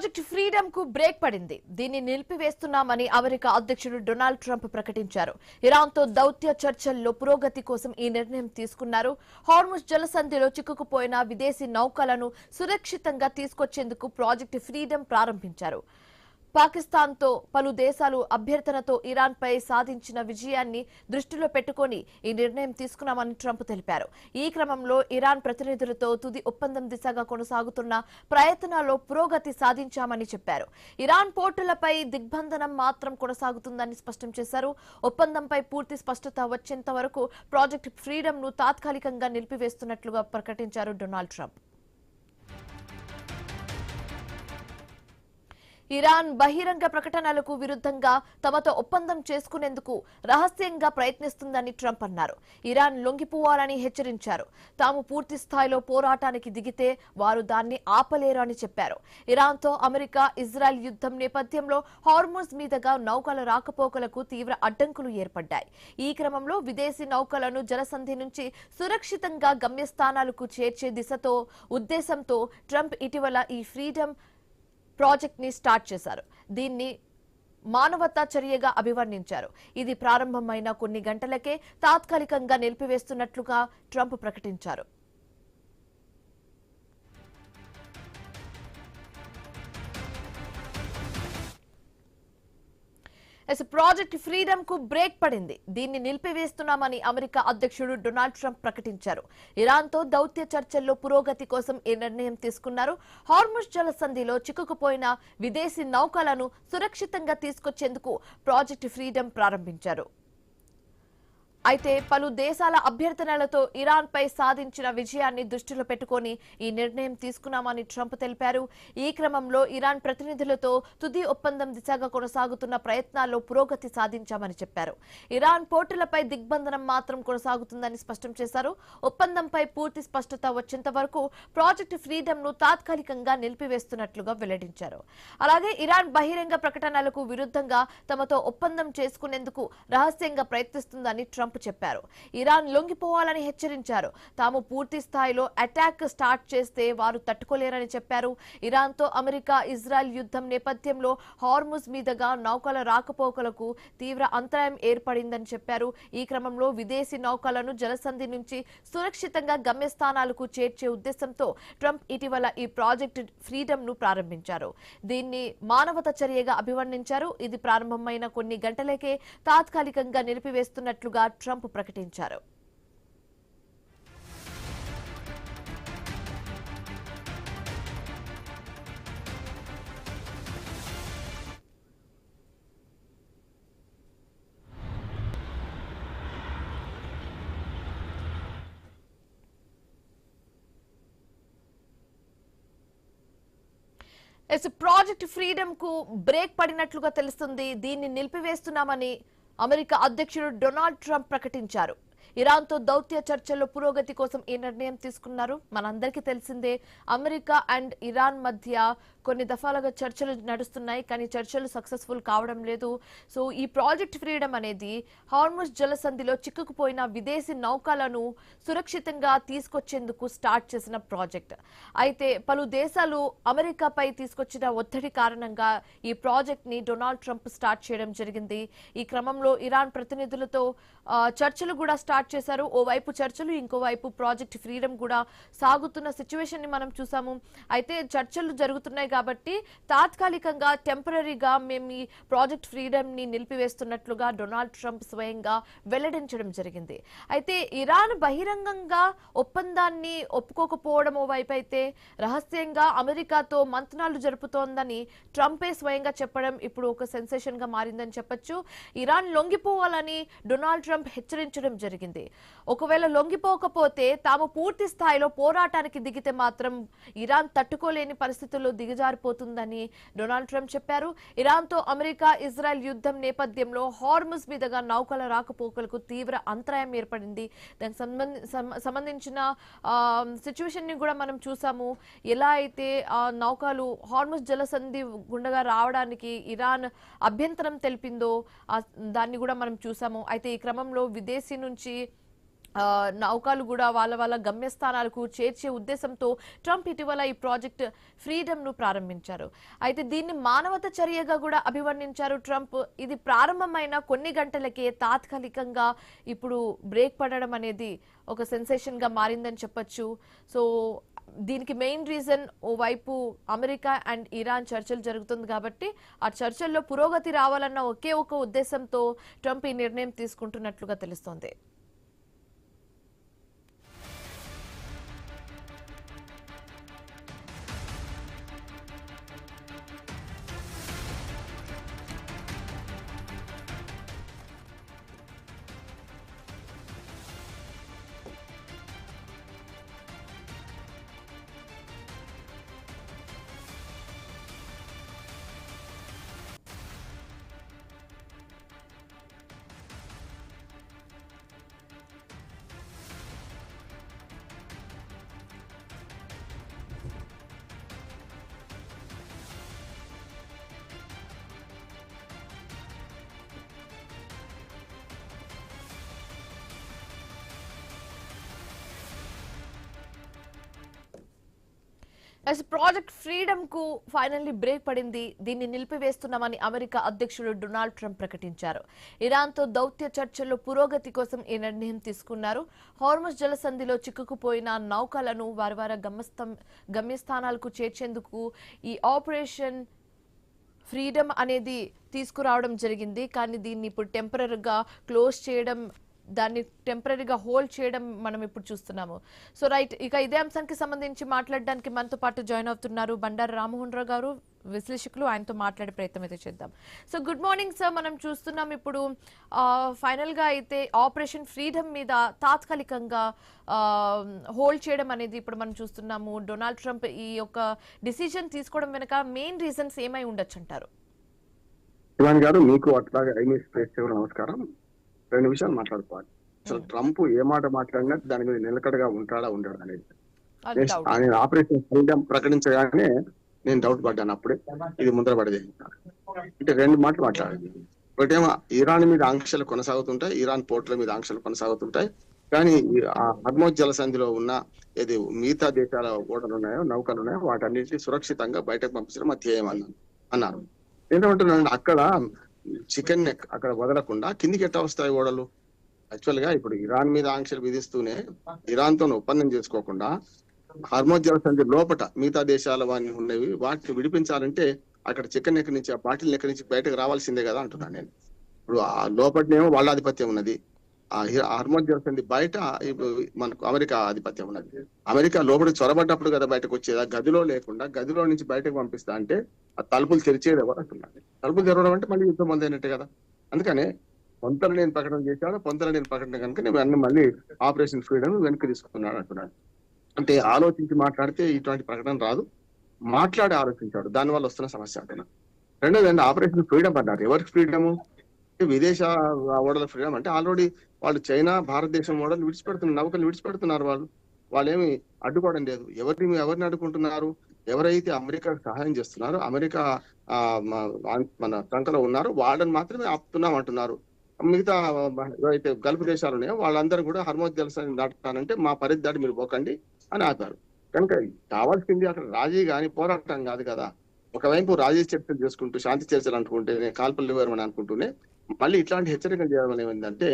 Project freedom కు break పడింది. దీన్ని నిలిపివేస్తున్నామని అమెరికా అధ్యక్షుడు డొనాల్డ్ ట్రంప్ ప్రకటించారు. ఇరాన్ తో దౌత్య చర్చల్లో పురోగతి కోసం ఈ నిర్ణయం తీసుకున్నారు. హార్ముజ్ జలసంధిలో చిక్కుకుపోయిన విదేశీ నౌకలను సురక్షితంగా తీసుకొచ్చేందుకు ప్రాజెక్ట్ ఫ్రీడమ్ ప్రారంభించారు. పాకిస్తాన్ తో పలు దేశాలు అభ్యర్థనతో ఇరాన్ పై సాధించిన విజయాన్ని దృష్టిలో పెట్టుకుని ఈ నిర్ణయం తీసుకున్నామని ట్రంప్ తెలిపారు. ఈ క్రమంలో ఇరాన్ ప్రతినిధులతో తుది ఒప్పందం దిశగా కొనసాగుతున్న ప్రయత్నాల్లో పురోగతి సాధించామని చెప్పారు. ఇరాన్ పోర్టులపై దిగ్బంధనం మాత్రం కొనసాగుతుందని స్పష్టం చేశారు. ఒప్పందంపై పూర్తి స్పష్టత వచ్చేంత వరకు ప్రాజెక్ట్ ఫ్రీడమ్ ను తాత్కాలికంగా నిలిపివేస్తున్నట్లుగా ప్రకటించారు డొనాల్డ్ ట్రంప్. ఇరాన్ బహిరంగ ప్రకటనలకు విరుద్ధంగా తమతో ఒప్పందం చేసుకునేందుకు రహస్యంగా ప్రయత్నిస్తుందని ట్రంప్ అన్నారు. ఇరాన్ లొంగిపోవాలని హెచ్చరించారు. తాము పూర్తి స్థాయిలో పోరాటానికి దిగితే వారు దాన్ని ఆపలేరు అని చెప్పారు. ఇరాన్తో అమెరికా ఇజ్రాయెల్ యుద్ధం నేపథ్యంలో హార్ముజ్ మీదుగా నౌకల రాకపోకలకు తీవ్ర అడ్డంకులు ఏర్పడ్డాయి. ఈ క్రమంలో విదేశీ నౌకలను జలసంధి నుంచి సురక్షితంగా గమ్యస్థానాలకు చేర్చే ఉద్దేశంతో ట్రంప్ ఇటీవల ఈ ఫ్రీడమ్ ప్రాజెక్ట్ ని స్టార్ట్ చేశారు. దీన్ని మానవతా చర్యగా అభివర్ణించారు. ఇది ప్రారంభమైన కొన్ని గంటలకే తాత్కాలికంగా నిలిపివేస్తున్నట్లుగా ట్రంప్ ప్రకటించారు. ప్రాజెక్ట్ ఫ్రీడమ్ కు బ్రేక్ పడింది. దీన్ని నిలిపివేస్తున్నామని అమెరికా అధ్యక్షుడు డొనాల్డ్ ట్రంప్ ప్రకటించారు. ఇరాన్ తో దౌత్య చర్చల్లో పురోగతి కోసం ఈ నిర్ణయం తీసుకున్నారు. హార్ముజ్ జలసంధిలో చిక్కుకుపోయిన విదేశీ నౌకలను సురక్షితంగా తీసుకొచ్చేందుకు ప్రాజెక్ట్ ఫ్రీడమ్ ప్రారంభించారు. అయితే పలు దేశాల అభ్యర్థనలతో ఇరాన్ పై సాధించిన విజయాన్ని దృష్టిలో పెట్టుకుని ఈ నిర్ణయం తీసుకున్నామని ట్రంప్ తెలిపారు. ఈ క్రమంలో ఇరాన్ ప్రతినిధులతో తుది ఒప్పందం దిశగా కొనసాగుతున్న ప్రయత్నాల్లో పురోగతి సాధించామని చెప్పారు. ఇరాన్ పోర్టులపై దిగ్బంధనం మాత్రం కొనసాగుతుందని స్పష్టం చేశారు. ఒప్పందంపై పూర్తి స్పష్టత వచ్చేంత వరకు ప్రాజెక్ట్ ఫ్రీడమ్ ను తాత్కాలికంగా నిలిపివేస్తున్నట్లుగా వెల్లడించారు. అలాగే ఇరాన్ బహిరంగ ప్రకటనలకు విరుద్ధంగా తమతో ఒప్పందం చేసుకునేందుకు రహస్యంగా ప్రయత్నిస్తుందని ట్రంప్ చెప్పారు. ఇరాన్ లొంగిపోవాలని హెచ్చరించారు. తాము పూర్తి స్థాయిలో అటాక్ స్టార్ట్ చేస్తే వారు తట్టుకోలేరని చెప్పారు. ఇరాన్ తో అమెరికా ఇజ్రాయెల్ యుద్ధం నేపథ్యంలో హార్ముజ్ మీదుగా నౌకల రాకపోకలకు తీవ్ర అంతరాయం ఏర్పడిందని చెప్పారు. ఈ క్రమంలో విదేశీ నౌకలను జలసంధి నుంచి సురక్షితంగా గమ్యస్థానాలకు చేర్చే ఉద్దేశంతో ట్రంప్ ఇటీవల ఈ ప్రాజెక్ట్ ఫ్రీడమ్ ను ప్రారంభించారు. దీన్ని మానవతా చర్యగా అభివర్ణించారు. ఇది ప్రారంభమైన కొన్ని గంటలకే తాత్కాలికంగా నిలిపివేస్తున్నట్లుగా ట్రంప్ ప్రకటించారు. ప్రాజెక్ట్ ఫ్రీడమ్ కు బ్రేక్ పడినట్లుగా తెలుస్తుంది. దీన్ని నిలిపివేస్తున్నామని అమెరికా అధ్యక్షుడు డొనాల్డ్ ట్రంప్ ప్రకటించారు. ఇరాన్ తో దౌత్య చర్చల్లో పురోగతి కోసం ఈ నిర్ణయం తీసుకున్నారు. మనందరికీ తెలిసిందే, అమెరికా అండ్ ఇరాన్ మధ్య కొన్ని దఫాలుగా చర్చలు నడుస్తున్నాయి. కానీ చర్చలు సక్సెస్ఫుల్ కావడం లేదు. సో ఈ ప్రాజెక్ట్ ఫ్రీడమ్ అనేది హార్ముజ్ జలసంధిలో చిక్కుకుపోయిన విదేశీ నౌకలను సురక్షితంగా తీసుకొచ్చేందుకు స్టార్ట్ చేసిన ప్రాజెక్ట్. అయితే పలు దేశాలు అమెరికాపై తీసుకొచ్చిన ఒత్తిడి కారణంగా ఈ ప్రాజెక్ట్ ని డొనాల్డ్ ట్రంప్ స్టార్ట్ చేయడం జరిగింది. ఈ క్రమంలో ఇరాన్ ప్రతినిధులతో చర్చలు కూడా స్టార్ట్ చేశారు. ఓవైపు చర్చలు, ఇంకోవైపు ప్రాజెక్ట్ ఫ్రీడమ్ కూడా సాగుతున్న సిచ్యువేషన్ ని మనం చూసాము. అయితే చర్చలు జరుగుతున్నాయి కాబట్టి తాత్కాలికంగా టెంపరరీగా మేము ఈ ప్రాజెక్ట్ ఫ్రీడమ్ ని నిలిపివేస్తున్నట్లుగా డొనాల్డ్ ట్రంప్ స్వయంగా వెల్లడించడం జరిగింది. అయితే ఇరాన్ బహిరంగంగా ఒప్పందాన్ని ఒప్పుకోకపోవడం ఓవైపు అయితే రహస్యంగా అమెరికాతో మంతనాలు జరుపుతోందని ట్రంపే స్వయంగా చెప్పడం ఇప్పుడు ఒక సెన్సేషన్ గా మారిందని చెప్పొచ్చు. ఇరాన్ లొంగిపోవాలని డొనాల్డ్ ట్రంప్ హెచ్చరించడం జరిగింది. ఒకవేళ లొంగిపోకపోతే తాము పూర్తి స్థాయిలో పోరాటానికి దిగితే మాత్రం ఇరాన్ తట్టుకోలేని పరిస్థితుల్లో దిగజారిపోతుందని డొనాల్డ్ ట్రంప్ చెప్పారు. ఇరాన్ తో అమెరికా ఇజ్రాయెల్ యుద్ధం నేపథ్యంలో హార్ముజ్ మీదుగా నౌకల రాకపోకలకు తీవ్ర అంతరాయం ఏర్పడింది. దానికి సంబంధించిన సిచ్యువేషన్ ని కూడా మనం చూసాము. ఎలా అయితే నౌకలు హార్ముజ్ జలసంధి గుండగా రావడానికి ఇరాన్ అభ్యంతరం తెలిపిందో దాన్ని కూడా మనం చూసాము. అయితే ఈ క్రమంలో విదేశీ నుంచి నౌకలు కూడా వాళ్ళ వాళ్ళ గమ్యస్థానాలకు చేర్చే ఉద్దేశంతో ట్రంప్ ఇటీవల ఈ ప్రాజెక్ట్ ఫ్రీడమ్ ను ప్రారంభించారు. అయితే దీన్ని మానవత చర్యగా కూడా అభివర్ణించారు ట్రంప్. ఇది ప్రారంభమైన కొన్ని గంటలకే తాత్కాలికంగా ఇప్పుడు బ్రేక్ పడడం అనేది ఒక సెన్సేషన్ గా మారిందని చెప్పొచ్చు. సో దీనికి మెయిన్ రీజన్ ఓవైపు అమెరికా అండ్ ఇరాన్ చర్చలు జరుగుతుంది కాబట్టి ఆ చర్చల్లో పురోగతి రావాలన్న ఒకే ఒక ఉద్దేశంతో ట్రంప్ ఈ నిర్ణయం తీసుకుంటున్నట్లుగా తెలుస్తోంది. ప్రాజెక్ట్ ఫ్రీడమ్ కు ఫైనల్లీ బ్రేక్ పడింది. దీన్ని నిలిపివేస్తున్నామని అమెరికా అధ్యక్షుడు డొనాల్డ్ ట్రంప్ ప్రకటించారు. ఇరాన్ తో దౌత్య చర్చల్లో పురోగతి కోసం ఈ నిర్ణయం తీసుకున్నారు. హార్ముజ్ జలసంధిలో చిక్కుకుపోయిన నౌకలను వారి వారి గమ్యస్థానాలకు చేర్చేందుకు ఈ ఆపరేషన్ ఫ్రీడమ్ అనేది తీసుకురావడం జరిగింది. కానీ దీన్ని ఇప్పుడు టెంపరరీగా క్లోజ్ చేయడం, దాన్ని టెంపరీగా హోల్డ్ చేయడం మనం ఇప్పుడు చూస్తున్నాము. సో రైట్, ఇక ఇదే అంశానికి సంబంధించి మాట్లాడడానికి మనతో పాటు జాయిన్ అవుతున్నారు బండారు రామ్మోహన్ రావు గారు, విశ్లేషకులు. ఆయనతో మాట్లాడే ప్రయత్నం అయితే చేద్దాం. So good morning sir. మనం చూస్తున్నాం ఇప్పుడు ఫైనల్ గా అయితే ఆపరేషన్ ఫ్రీడమ్ మీద తాత్కాలికంగా హోల్డ్ చేయడం అనేది ఇప్పుడు మనం చూస్తున్నాము. డొనాల్డ్ ట్రంప్ ఈ యొక్క డిసిజన్ తీసుకోవడం వెనక మెయిన్ రీజన్స్ ఏమై ఉండొచ్చు అంటారు? శివాని గారు, మీకు అట్లాగే నమస్కారం. రెండు విషయాలు మాట్లాడుకోవాలి. అసలు ట్రంప్ ఏ మాట మాట్లాడినా దాని మీద నిలకడగా ఉంటాడా ఉండడా అనేది. ఆయన ఆపరేషన్ ఫ్రీడమ్ ప్రకటించగానే నేను డౌట్ పడ్డాను. అప్పుడే ఇది ముందర పడేది. అంటే రెండు మాటలు మాట్లాడింది. ఒకటేమో ఇరాన్ మీద ఆంక్షలు కొనసాగుతుంటాయి, ఇరాన్ పోర్టుల మీద ఆంక్షలు కొనసాగుతుంటాయి. కానీ ఆ హర్మోజ్ జలసంధిలో ఉన్న ఏది మిగతా దేశాల ఓడలు ఉన్నాయో, నౌకలు ఉన్నాయో, వాటన్నిటిని సురక్షితంగా బయటకు పంపించడం అధ్యేయం అన్నారు. ఏంటంటున్నారంటే అక్కడ చికెన్ నెక్ అక్కడ వదలకుండా కిందికి ఎట్లా వస్తాయి ఓడలు? యాక్చువల్ గా ఇప్పుడు ఇరాన్ మీద ఆంక్షలు విధిస్తూనే ఇరాన్ తో ఒప్పందం చేసుకోకుండా హర్మోజ్ జలసంధి లోపట మిగతా దేశాల వాటిని ఉన్నవి వాటిని విడిపించాలంటే అక్కడ చికెన్ నెక్ నుంచి, ఆ బాటిల్ నెక్ నుంచి బయటకు రావాల్సిందే కదా అంటున్నాను నేను. ఇప్పుడు ఆ లోపటనేమో వాళ్ళ ఆధిపత్యం ఉన్నది, ఆ హర్మోజ్ జలసంధి బయట మనకు అమెరికా ఆధిపత్యం ఉన్నది. అమెరికా లోపలికి చొరబడ్డప్పుడు కదా బయటకు వచ్చేది. ఆ గదిలో లేకుండా గదిలో నుంచి బయటకు పంపిస్తా అంటే ఆ తలుపులు తెరిచేది ఎవరు అంటున్నాను. తలుపులు తెరవడం అంటే మళ్ళీ యుద్ధం మొదలైనట్టే కదా. అందుకనే పొంతన నేను ప్రకటన చేశాను, పొంతన నేను ప్రకటన కనుక నేను అన్ని మళ్ళీ ఆపరేషన్ ఫ్రీడమ్ వెనక్కి తీసుకున్నాను అంటున్నాను. అంటే ఆలోచించి మాట్లాడితే ఇటువంటి ప్రకటన రాదు, మాట్లాడి ఆలోచించాడు, దానివల్ల వస్తున్న సమస్య అంటున్నాను. రెండోది ఆపరేషన్ ఫ్రీడమ్ అన్నారు. ఎవరికి ఫ్రీడము? విదేశ ఓడల ఫ్రీడమ్ అంటే ఆల్రెడీ వాళ్ళు చైనా, భారతదేశం ఓడలు విడిచిపెడుతున్నారు, నౌకలు విడిచిపెడుతున్నారు. వాళ్ళేమి అడ్డుకోవడం లేదు. ఎవరిని అడ్డుకుంటున్నారు? ఎవరైతే అమెరికాకు సహాయం చేస్తున్నారో, అమెరికా మన సంఖలో ఉన్నారో వాళ్ళని మాత్రమే ఆపుతున్నాం అంటున్నారు. మిగతా ఏవైతే గల్ఫ్ దేశాలు ఉన్నాయో వాళ్ళందరూ కూడా హర్మోజ్ జలసంధిని దాటుతానంటే మా పరిధి దాటి మీరు పోకండి అని ఆపారు. కనుక కావాల్సింది అక్కడ రాజీ కానీ పోరాటం కాదు కదా. ఒకవైపు రాజీ చర్చలు చేసుకుంటూ, శాంతి చర్చలు అనుకుంటే, కాల్పులు ఇవ్వరని అనుకుంటూనే మళ్ళీ ఇట్లాంటి హెచ్చరికలు చేయడం ఏమైందంటే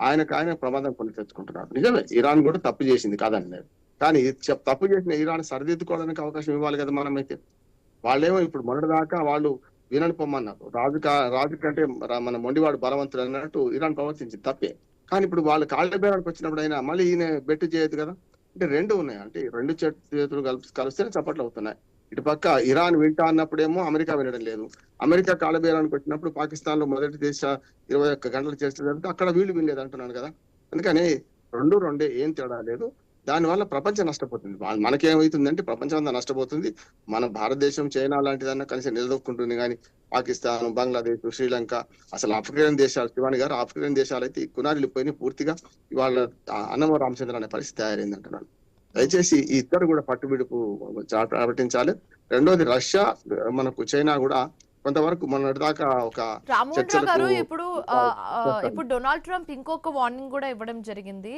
ఆయన ప్రమాదం కొని తెచ్చుకుంటున్నారు. నిజమే, ఇరాన్ కూడా తప్పు చేసింది కాదండి. కానీ తప్పు చేసిన ఇరాన్ సరిదిద్దుకోవడానికి అవకాశం ఇవ్వాలి కదా మనమైతే. వాళ్ళేమో ఇప్పుడు మొన్నటిదాకా వాళ్ళు వినని పొమ్మన్నారు. రాజు కంటే మన మొండివాడు బలవంతుడు అన్నట్టు ఇరాన్ ప్రవర్తించింది, తప్పే. కానీ ఇప్పుడు వాళ్ళు కాళ్ళ బేరానికి వచ్చినప్పుడు అయినా మళ్ళీ ఈయన బెట్టు చేయదు కదా. అంటే రెండు ఉన్నాయి, అంటే రెండు చేతులు కలిస్తేనే చప్పట్లు అవుతున్నాయి. ఇటు పక్క ఇరాన్ వింటా అన్నప్పుడేమో అమెరికా వినడం లేదు. అమెరికా కాళ్ళబేరానికి వచ్చినప్పుడు పాకిస్తాన్ లో మొదటి దేశ 21 గంటలు చేస్తే అక్కడ వీళ్ళు వినలేదు అంటున్నాను కదా. అందుకని రెండే, ఏం తేడా లేదు. దానివల్ల ప్రపంచం నష్టపోతుంది. మనకేమవుతుందంటే ప్రపంచం అంతా నష్టపోతుంది. మన భారతదేశం, చైనా లాంటిదన్నా కలిసి నిలదొక్కుంటుంది. కానీ పాకిస్తాన్, బంగ్లాదేశ్, శ్రీలంక, అసలు ఆఫ్రికన్ దేశాలు, శివాని గారు, ఆఫ్రికన్ దేశాలు అయితే కునారిల్లిపోయినాయి పూర్తిగా. ఇవాళ అన్నమో రామచంద్ర అనే పరిస్థితి తయారైంది అంటున్నాను. దయచేసి ఈ ఇద్దరు కూడా పట్టుబిడుపు ప్రకటించాలి. రెండోది రష్యా, మనకు చైనా కూడా కొంతవరకు మొన్నటిదాకా ఒక రామ్మోహన్ రావు గారు ఇప్పుడు చేస్తారు. ఇప్పుడు డొనాల్డ్ ట్రంప్ ఇంకొక వార్నింగ్ కూడా ఇవ్వడం జరిగింది.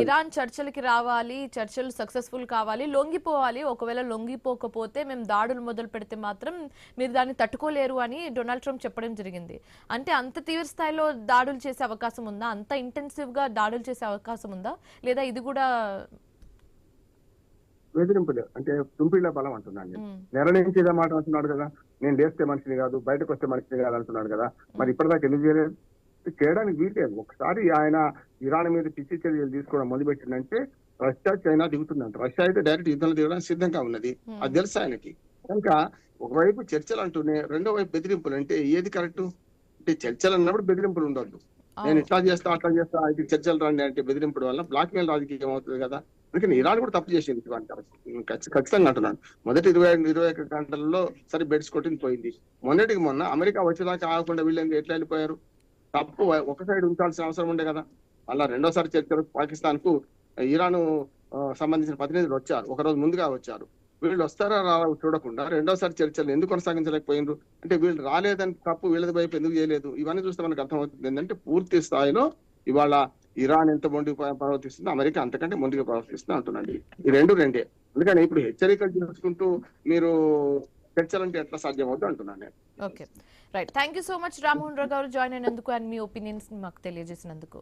ఇరాన్ చర్చలకి రావాలి, చర్చలు సక్సెస్ఫుల్ కావాలి, లొంగిపోవాలి. ఒకవేళ లొంగిపోకపోతే మేము దాడులు మొదలు పెడితే మాత్రం మీరు దాన్ని తట్టుకోలేరు అని డొనాల్డ్ ట్రంప్ చెప్పడం జరిగింది. అంటే అంత తీవ్ర స్థాయిలో దాడులు చేసే అవకాశం ఉందా? అంత ఇంటెన్సివ్ గా దాడులు చేసే అవకాశం ఉందా? లేదా ఇది కూడా బెదిరింపులు అంటే తుంపిళ్ళ బలం అంటున్నాను నేను. నిర్ణయించేదే మాట అంటున్నాడు కదా, నేను లేస్తే మనిషిని కాదు, బయటకు వస్తే మనిషిని కాదు అంటున్నాడు కదా. మరి ఇప్పటిదాకా ఎందుకు చేయలేదు? చేయడానికి వీల్లేదు. ఒకసారి ఆయన ఇరాన్ మీద పిచ్చి చర్యలు తీసుకోవడం మొదలుపెట్టిందంటే రష్యా చైనా దిగుతుందంట. రష్యా అయితే డైరెక్ట్ యుద్ధంలో దిగడానికి సిద్ధంగా ఉన్నది, అది తెలుసు ఆయనకి. కనుక ఒకవైపు చర్చలు అంటూనే రెండో వైపు బెదిరింపులు. అంటే ఏది కరెక్ట్? అంటే చర్చలు అన్నప్పుడు బెదిరింపులు ఉండొద్దు. నేను ఇట్లా చేస్తా అట్లా చేస్తా అయితే చర్చలు రండి అంటే బెదిరింపుడు వల్ల బ్లాక్ మెయిల్ రాజకీయం అవుతుంది కదా. అందుకని ఇరాన్ కూడా తప్పు చేసింది ఖచ్చితంగా అంటున్నాను. మొదటి 21 గంటలలో సరే బెడ్స్ కొట్టింది పోయింది. మొన్నటికి మొన్న అమెరికా వచ్చేదాకా ఆగకుండా వీళ్ళు ఎట్లా వెళ్ళిపోయారు? తప్పు ఒక సైడ్ ఉంచాల్సిన అవసరం ఉండే కదా. అలా రెండోసారి చర్చలు పాకిస్తాన్ కు ఇరాన్ సంబంధించిన ప్రతినిధులు వచ్చారు, ఒక రోజు ముందుగా వచ్చారు. వీళ్ళు వస్తారా రారా చూడకుండా రెండోసారి చర్చలు ఎందుకు కొనసాగించలేకపోయినారు? అంటే వీళ్ళు రాలేదని తప్పు వీళ్ళది వైపు ఎందుకు చేయలేదు? ఇవన్నీ చూస్తే మనకు అర్థమవుతుంది ఏంటంటే పూర్తి స్థాయిలో ఇవాళ ఇరాన్ ఎంత మొండిగా ప్రవర్తిస్తుందో అమెరికా అంతకంటే మొండిగా ప్రవర్తిస్తుంది అంటున్నాండి. ఈ రెండే. అందుకని ఇప్పుడు హెచ్చరికలు చేసుకుంటూ మీరు చర్చలు అంటే ఎట్లా సాధ్యం అవుతుంది అంటున్నాను నేను. Okay, right. Thank you so much Rammohan Rao garu join అయినందుకు అండ్ మీ ఒపీనియన్స్ మాకు తెలియజేసినందుకు.